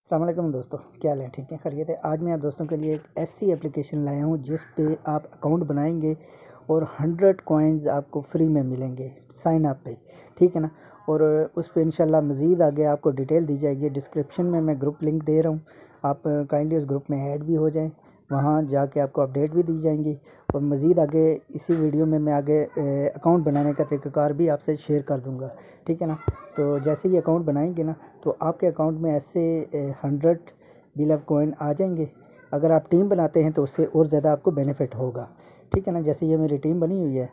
अस्सलाम वालेकुम दोस्तों, क्या हाल है? ठीक है, खैरियत है। आज मैं आप दोस्तों के लिए एक ऐसी एप्लीकेशन लाया हूँ जिस पे आप अकाउंट बनाएंगे और 100 कॉइन्स आपको फ्री में मिलेंगे साइन अप पे। ठीक है ना। और उस पर इंशाल्लाह मज़ीद आगे आपको डिटेल दी जाएगी। डिस्क्रिप्शन में मैं ग्रुप लिंक दे रहा हूँ, आप काइंडली उस ग्रुप में ऐड भी हो जाएं। वहाँ जाके आपको अपडेट भी दी जाएंगी और मज़ीद आगे इसी वीडियो में मैं आगे अकाउंट बनाने का तरीक़ाकार भी आपसे शेयर कर दूँगा। ठीक है ना। तो जैसे ही अकाउंट बनाएंगे ना, तो आपके अकाउंट में ऐसे 100 बिल कॉइन आ जाएंगे। अगर आप टीम बनाते हैं तो उससे और ज़्यादा आपको बेनिफिट होगा। ठीक है ना। जैसे ये मेरी टीम बनी हुई है,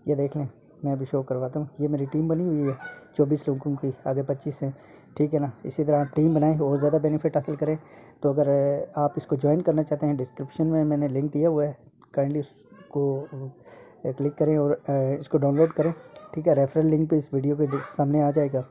ये देख लें, मैं अभी शो करवाता हूँ। ये मेरी टीम बनी हुई है 24 लोगों की, आगे 25 हैं। ठीक है ना। इसी तरह आप टीम बनाएं और ज़्यादा बेनिफिट हासिल करें। तो अगर आप इसको ज्वाइन करना चाहते हैं, डिस्क्रिप्शन में मैंने लिंक दिया हुआ है, काइंडली उसको क्लिक करें और इसको डाउनलोड करें। ठीक है। रेफरल लिंक पे इस वीडियो के सामने आ जाएगा,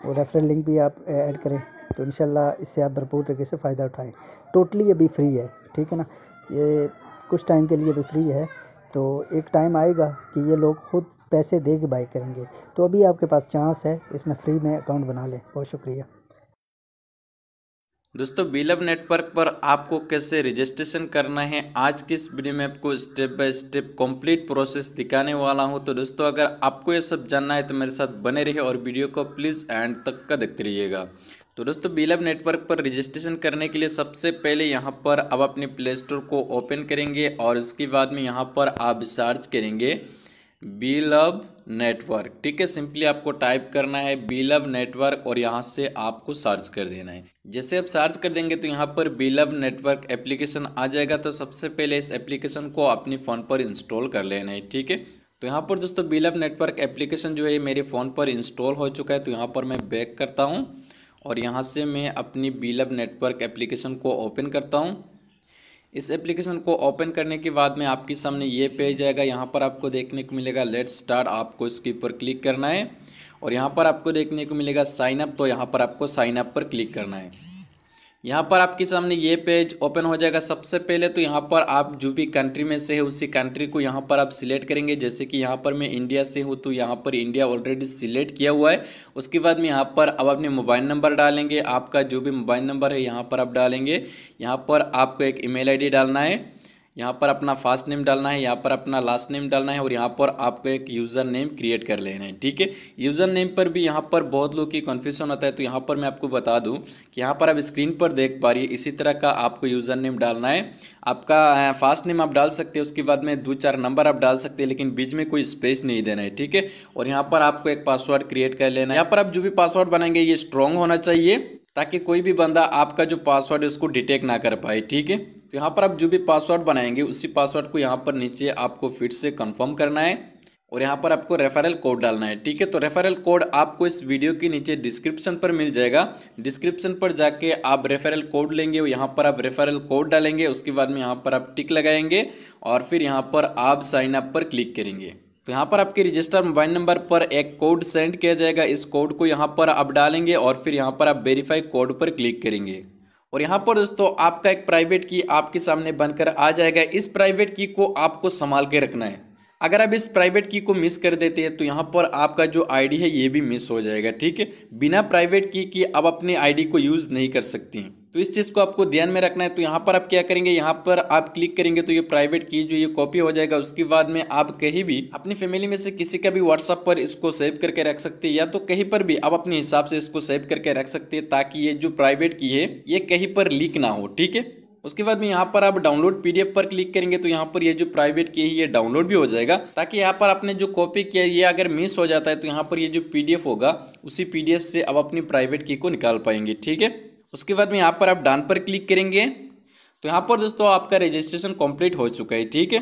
और रेफरल लिंक भी आप ऐड करें तो इंशाल्लाह इससे आप भरपूर तरीके से फ़ायदा उठाएं। टोटली ये भी फ्री है। ठीक है ना। ये कुछ टाइम के लिए भी फ्री है, तो एक टाइम आएगा कि ये लोग खुद पैसे दे के बाई करेंगे। तो अभी आपके पास चांस है, इसमें फ्री में अकाउंट बना लें। बहुत शुक्रिया दोस्तों, बीलब नेटवर्क पर आपको कैसे रजिस्ट्रेशन करना है, आज की इस वीडियो में आपको step by step complete process दिखाने वाला हूं। तो दोस्तों, अगर आपको ये सब जानना है तो मेरे साथ बने रहिए और वीडियो को प्लीज़ एंड तक का देखते रहिएगा। तो दोस्तों, बीलब नेटवर्क पर रजिस्ट्रेशन करने के लिए सबसे पहले यहाँ पर आप अपने प्ले स्टोर को ओपन करेंगे और उसके बाद में यहाँ पर आप सर्च करेंगे बीलब नेटवर्क। ठीक है, सिंपली आपको टाइप करना है बीलब नेटवर्क और यहाँ से आपको सर्च कर देना है। जैसे आप सर्च कर देंगे तो यहाँ पर बीलब नेटवर्क एप्लीकेशन आ जाएगा। तो सबसे पहले इस एप्लीकेशन को अपने फ़ोन पर इंस्टॉल कर लेना है। ठीक है। तो यहाँ पर दोस्तों बीलब नेटवर्क एप्लीकेशन जो है मेरे फ़ोन पर इंस्टॉल हो चुका है। तो यहाँ पर मैं बैक करता हूँ और यहाँ से मैं अपनी बीलब नेटवर्क एप्लीकेशन को ओपन करता हूँ। इस एप्लीकेशन को ओपन करने के बाद में आपके सामने ये पेज आएगा। यहाँ पर आपको देखने को मिलेगा लेट्स स्टार्ट, आपको इसके ऊपर क्लिक करना है और यहाँ पर आपको देखने को मिलेगा साइन अप। तो यहाँ पर आपको साइन अप पर क्लिक करना है। यहाँ पर आपके सामने ये पेज ओपन हो जाएगा। सबसे पहले तो यहाँ पर आप जो भी कंट्री में से है उसी कंट्री को यहाँ पर आप सिलेक्ट करेंगे। जैसे कि यहाँ पर मैं इंडिया से हूँ तो यहाँ पर इंडिया ऑलरेडी सिलेक्ट किया हुआ है। उसके बाद में यहाँ पर अब अपने मोबाइल नंबर डालेंगे, आपका जो भी मोबाइल नंबर है यहाँ पर आप डालेंगे। यहाँ पर आपको एक ईमेल आईडी डालना है, यहाँ पर अपना फर्स्ट नेम डालना है, यहाँ पर अपना लास्ट नेम डालना है और यहाँ पर आपको एक यूज़र नेम क्रिएट कर लेना है। ठीक है। यूज़र नेम पर भी यहाँ पर बहुत लोग की कन्फ्यूजन होता है, तो यहाँ पर मैं आपको बता दूँ कि यहाँ पर आप स्क्रीन पर देख पा रही है इसी तरह का आपको यूज़र नेम डालना है। आपका फर्स्ट नेम आप डाल सकते हैं, उसके बाद में 2-4 नंबर आप डाल सकते हैं, लेकिन बीच में कोई स्पेस नहीं देना है। ठीक है। और यहाँ पर आपको एक पासवर्ड क्रिएट कर लेना है। यहाँ पर आप जो भी पासवर्ड बनाएंगे ये स्ट्रॉन्ग होना चाहिए ताकि कोई भी बंदा आपका जो पासवर्ड है उसको डिटेक्ट ना कर पाए। ठीक है। तो यहाँ पर आप जो भी पासवर्ड बनाएंगे उसी पासवर्ड को यहाँ पर नीचे आपको फिर से कंफर्म करना है और यहाँ पर आपको रेफरल कोड डालना है। ठीक है। तो रेफरल कोड आपको इस वीडियो के नीचे डिस्क्रिप्शन पर मिल जाएगा। डिस्क्रिप्शन पर जाके आप रेफरल कोड लेंगे, यहाँ पर आप रेफरल कोड डालेंगे, उसके बाद में यहाँ पर आप टिक लगाएंगे और फिर यहाँ पर आप साइन अप पर क्लिक करेंगे। तो यहाँ पर आपके रजिस्टर्ड मोबाइल नंबर पर एक कोड सेंड किया जाएगा। इस कोड को यहाँ पर आप डालेंगे और फिर यहाँ पर आप वेरीफाई कोड पर क्लिक करेंगे और यहाँ पर दोस्तों आपका एक प्राइवेट की आपके सामने बनकर आ जाएगा। इस प्राइवेट की को आपको संभाल के रखना है। अगर आप इस प्राइवेट की को मिस कर देते हैं तो यहाँ पर आपका जो आईडी है ये भी मिस हो जाएगा। ठीक है। बिना प्राइवेट की आप अपने आईडी को यूज़ नहीं कर सकती हैं, तो इस चीज़ को आपको ध्यान में रखना है। तो यहाँ पर आप क्या करेंगे, यहाँ पर आप क्लिक करेंगे तो ये प्राइवेट की जो ये कॉपी हो जाएगा। उसके बाद में आप कहीं भी अपनी फैमिली में से किसी का भी व्हाट्सएप पर इसको सेव करके रख सकते हैं, या तो कहीं पर भी आप अपने हिसाब से इसको सेव करके रख सकते हैं ताकि ये जो प्राइवेट की है ये कहीं पर लीक ना हो। ठीक है। उसके बाद में यहाँ पर आप डाउनलोड पीडीएफ पर क्लिक करेंगे तो यहाँ पर ये जो प्राइवेट की है ये डाउनलोड भी हो जाएगा, ताकि यहाँ पर आपने जो कॉपी किया ये अगर मिस हो जाता है तो यहाँ पर ये जो पीडीएफ होगा उसी पीडीएफ से आप अपनी प्राइवेट की को निकाल पाएंगे। ठीक है। उसके बाद में यहाँ पर आप डन पर क्लिक करेंगे तो यहाँ पर दोस्तों आपका रजिस्ट्रेशन कंप्लीट हो चुका है। ठीक है।